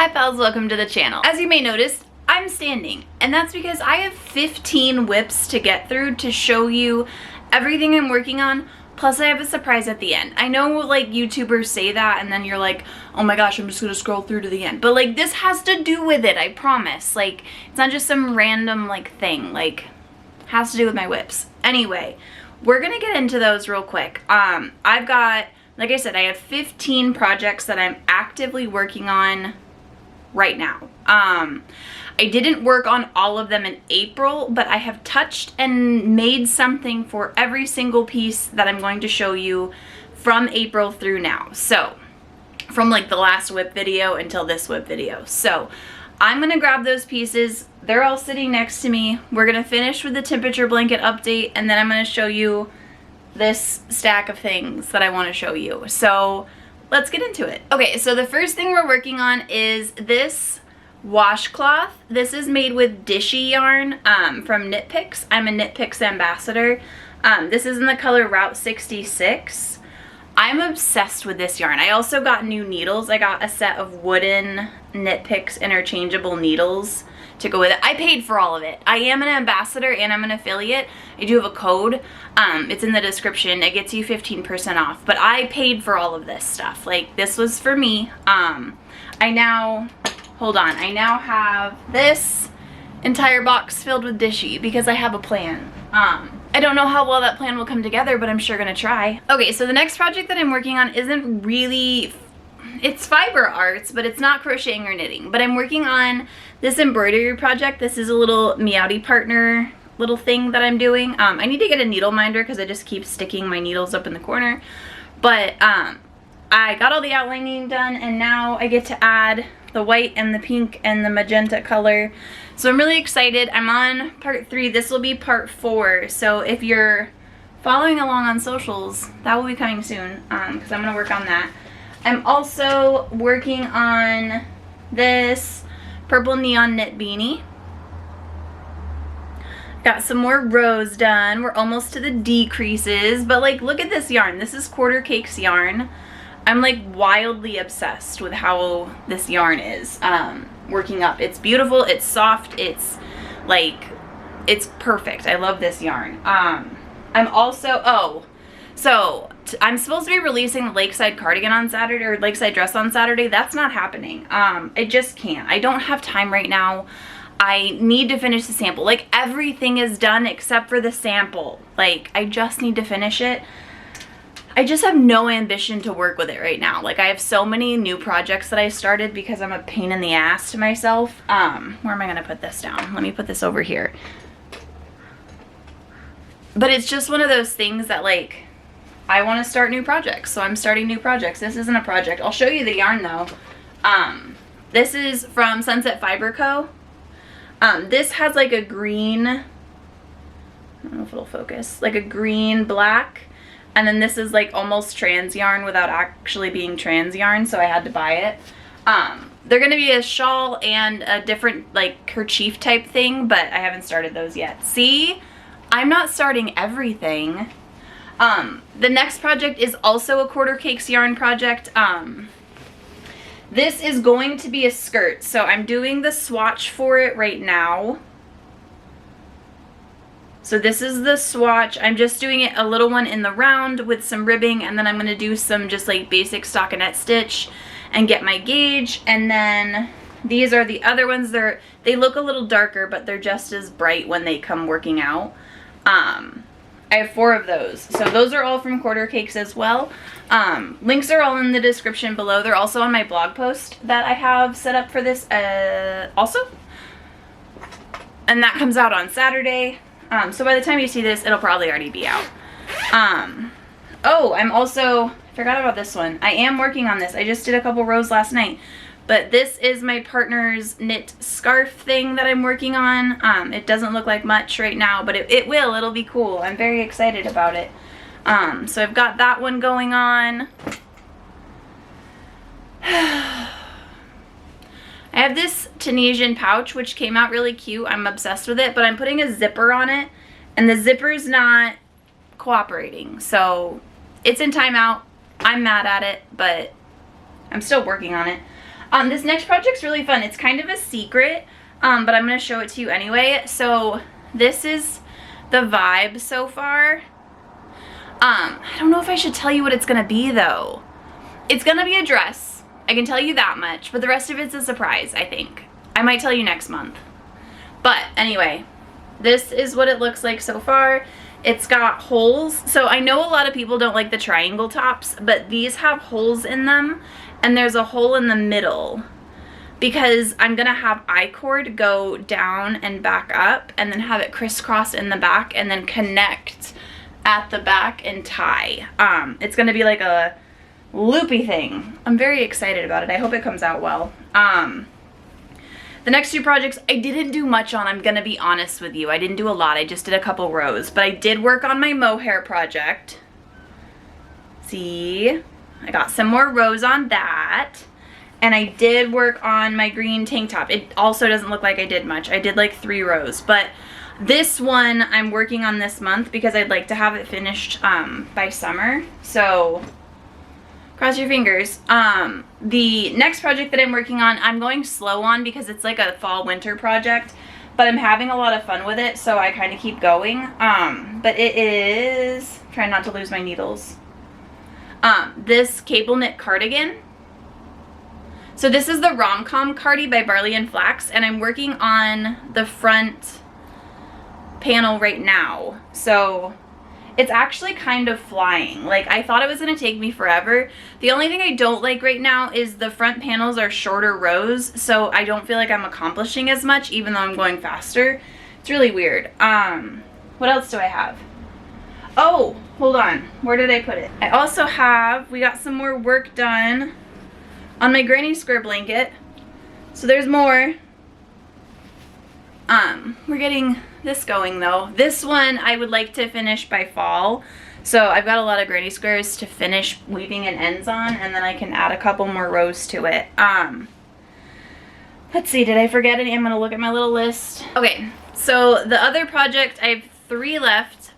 Hi pals, welcome to the channel. As you may notice, I'm standing, and that's because I have 15 whips to get through to show you everything I'm working on, plus I have a surprise at the end. I know like YouTubers say that and then you're like, oh my gosh, I'm just gonna scroll through to the end. But like this has to do with it, I promise. Like it's not just some random like thing, like has to do with my whips. Anyway, we're gonna get into those real quick. I've got, like I said, I have 15 projects that I'm actively working on right now. I didn't work on all of them in April, but I have touched and made something for every single piece that I'm going to show you from April through now. So from like the last whip video until this whip video. So I'm gonna grab those pieces. They're all sitting next to me. We're gonna finish with the temperature blanket update, and then I'm gonna show you this stack of things that I want to show you. So let's get into it. Okay, so the first thing we're working on is this washcloth. This is made with Dishie yarn from Knit Picks. I'm a Knit Picks ambassador. This is in the color Route 66. I'm obsessed with this yarn. I also got new needles. I got a set of wooden Knit Picks interchangeable needles to go with it. I paid for all of it. I am an ambassador and I'm an affiliate. I do have a code. It's in the description. It gets you 15% off. But I paid for all of this stuff. Like, this was for me. I now have this entire box filled with Dishie because I have a plan. I don't know how well that plan will come together, but I'm sure gonna try. Okay, so the next project that I'm working on isn't really, it's fiber arts, but it's not crocheting or knitting. But I'm working on this embroidery project. This is a little Meowdy partner little thing that I'm doing. I need to get a needle minder because I just keep sticking my needles up in the corner. But I got all the outlining done, and now I get to add the white and the pink and the magenta color. So I'm really excited. I'm on part 3. This will be part 4. So if you're following along on socials, that will be coming soon because I'm going to work on that. I'm also working on this purple neon knit beanie. Got some more rows done. We're almost to the decreases, but like look at this yarn. This is Quarter Cakes yarn. I'm like wildly obsessed with how this yarn is working up. It's beautiful, it's soft, it's like, it's perfect. I love this yarn. I'm also, I'm supposed to be releasing the Lakeside cardigan on Saturday, or Lakeside dress on Saturday. That's not happening. I just can't. I don't have time right now. I need to finish the sample. Like everything is done except for the sample. Like I just need to finish it. I just have no ambition to work with it right now. Like I have so many new projects that I started because I'm a pain in the ass to myself. Where am I gonna put this down? Let me put this over here. But it's just one of those things that like, I wanna start new projects, so I'm starting new projects. This isn't a project. I'll show you the yarn though. This is from Sunset Fiber Co. This has like a green, I don't know if it'll focus, like a green black. And then this is like almost trans yarn without actually being trans yarn, so I had to buy it. They're gonna be a shawl and a different like kerchief type thing, but I haven't started those yet. See, I'm not starting everything. The next project is also a Quarter Cakes yarn project. This is going to be a skirt, so I'm doing the swatch for it right now. So this is the swatch. I'm just doing it a little one in the round with some ribbing, and then I'm going to do some just like basic stockinette stitch and get my gauge. And then these are the other ones. They look a little darker, but they're just as bright when they come working out. I have 4 of those. So those are all from Quarter Cakes as well. Links are all in the description below. They're also on my blog post that I have set up for this also. And that comes out on Saturday. So by the time you see this, it'll probably already be out. Oh, I forgot about this one. I am working on this. I just did a couple rows last night. But this is my partner's knit scarf thing that I'm working on. It doesn't look like much right now, but it will. It'll be cool. I'm very excited about it. So I've got that one going on. I have this Tunisian pouch, which came out really cute. I'm obsessed with it, but I'm putting a zipper on it, and the zipper's not cooperating. So it's in timeout. I'm mad at it, but I'm still working on it. This next project's really fun. It's kind of a secret, but I'm going to show it to you anyway. So this is the vibe so far. I don't know if I should tell you what it's going to be though. It's going to be a dress. I can tell you that much, but the rest of it's a surprise, I think. I might tell you next month. But anyway, this is what it looks like so far. It's got holes. So I know a lot of people don't like the triangle tops, but these have holes in them, and there's a hole in the middle because I'm gonna have I-cord go down and back up and then have it crisscross in the back and then connect at the back and tie. It's gonna be like a loopy thing. I'm very excited about it. I hope it comes out well. The next two projects I didn't do much on, I'm gonna be honest with you. I didn't do a lot, I just did a couple rows, but I did work on my mohair project. See, I got some more rows on that. And I did work on my green tank top. It also doesn't look like I did much. I did like 3 rows, but this one I'm working on this month because I'd like to have it finished by summer. So cross your fingers. The next project that I'm working on, I'm going slow on because it's like a fall winter project, but I'm having a lot of fun with it, so I kind of keep going. But it is, trying not to lose my needles. This cable knit cardigan. So this is the Rom-Com Cardi by Barley and Flax, and I'm working on the front panel right now. So it's actually kind of flying. Like, I thought it was going to take me forever. The only thing I don't like right now is the front panels are shorter rows, so I don't feel like I'm accomplishing as much even though I'm going faster. It's really weird. What else do I have? Oh, hold on. Where did I put it? I also have, we got some more work done on my granny square blanket. So there's more. We're getting this going though. This one I would like to finish by fall. So I've got a lot of granny squares to finish weaving and ends on, and then I can add a couple more rows to it. Let's see, did I forget any? I'm gonna look at my little list. Okay, so the other project, I have 3 left.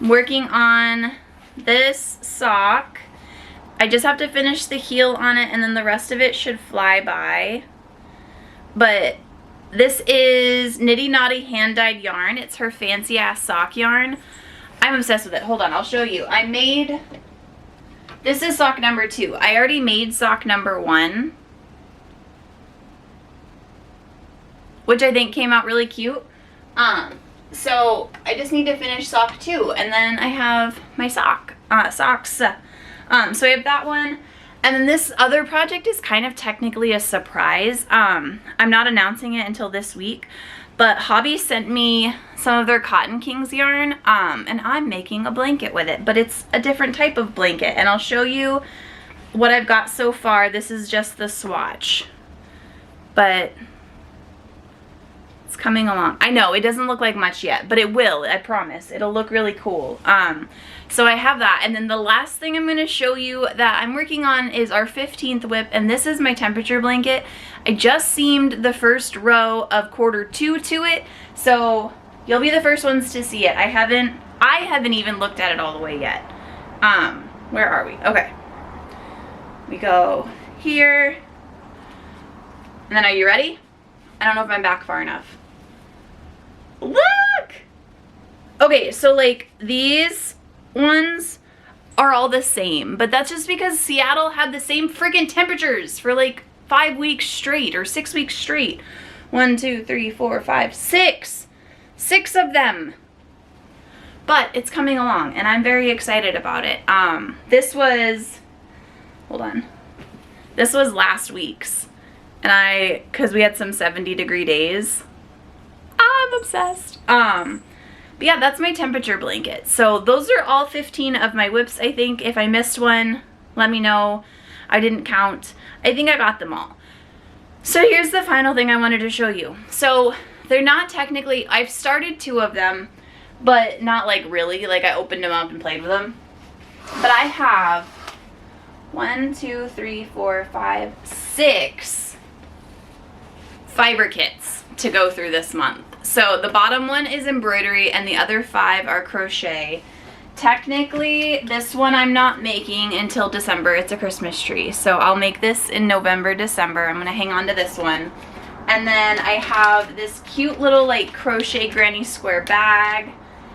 Working on this sock. I just have to finish the heel on it and then the rest of it should fly by. But this is Nitty Naughty hand-dyed yarn. It's her fancy ass sock yarn. I'm obsessed with it. Hold on, I'll show you. I made, this is sock number 2. I already made sock number 1, which I think came out really cute. So I just need to finish sock 2 and then I have my socks. So I have that one, and then this other project is kind of technically a surprise. I'm not announcing it until this week, but Hobbii sent me some of their Cotton Kings yarn, and I'm making a blanket with it, but it's a different type of blanket, and I'll show you what I've got so far. This is just the swatch, but it's coming along. I know it doesn't look like much yet, but it will, I promise. It'll look really cool. So I have that, and then the last thing I'm going to show you that I'm working on is our 15th whip, and this is my temperature blanket. I just seamed the first row of quarter 2 to it, so you'll be the first ones to see it. I haven't even looked at it all the way yet. Where are we? Okay. We go here, and then are you ready? I don't know if I'm back far enough. Look! Okay, so like these ones are all the same, but that's just because Seattle had the same freaking temperatures for like 5 weeks straight or 6 weeks straight. 1, 2, 3, 4, 5, 6. 6 of them. But it's coming along and I'm very excited about it. This was, hold on. This was last week's. And cause we had some 70-degree days. I'm obsessed. But yeah, that's my temperature blanket. So those are all 15 of my whips, I think. If I missed one, let me know. I didn't count. I think I got them all. So here's the final thing I wanted to show you. So they're not technically, I've started 2 of them, but not like really, like I opened them up and played with them. But I have 1, 2, 3, 4, 5, 6 fiber kits to go through this month. So the bottom one is embroidery and the other 5 are crochet technically this one I'm not making until December. It's a Christmas tree, so I'll make this in November, December. I'm gonna hang on to this one. And then I have this cute little like crochet granny square bag.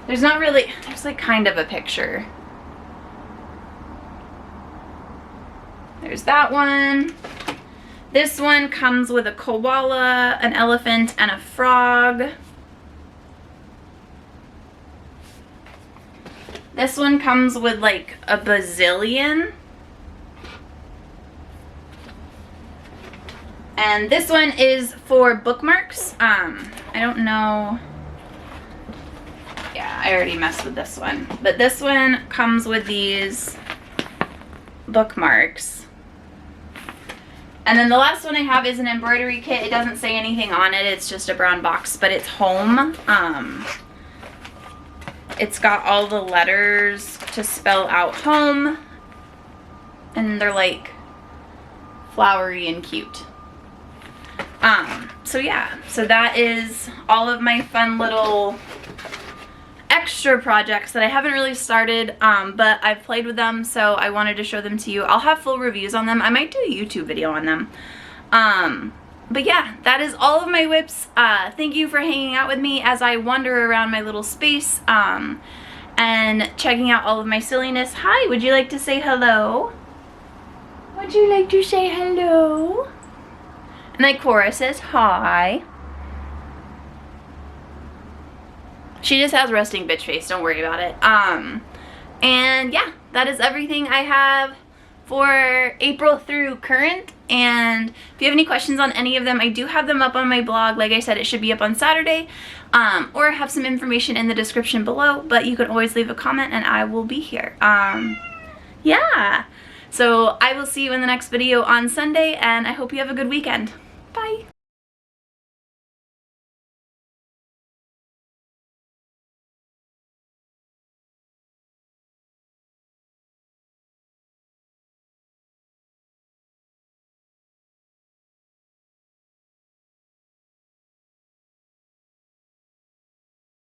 There's not really, there's like kind of a picture. There's that one. This one comes with a koala, an elephant, and a frog. This one comes with like a bazillion. And this one is for bookmarks. I don't know. Yeah, I already messed with this one. But this one comes with these bookmarks. And then the last one I have is an embroidery kit. It doesn't say anything on it. It's just a brown box, but it's home. It's got all the letters to spell out home. And they're like flowery and cute. So yeah, so that is all of my fun little extra projects that I haven't really started, but I've played with them, so I wanted to show them to you. I'll have full reviews on them. I might do a YouTube video on them. But yeah, that is all of my whips. Thank you for hanging out with me as I wander around my little space, and checking out all of my silliness. Hi, would you like to say hello? Would you like to say hello? And Ikora says hi. She just has resting bitch face, don't worry about it. And yeah, that is everything I have for April through current. And if you have any questions on any of them, I do have them up on my blog. Like I said, it should be up on Saturday, or have some information in the description below, but you can always leave a comment and I will be here. Yeah, so I will see you in the next video on Sunday, and I hope you have a good weekend. Bye.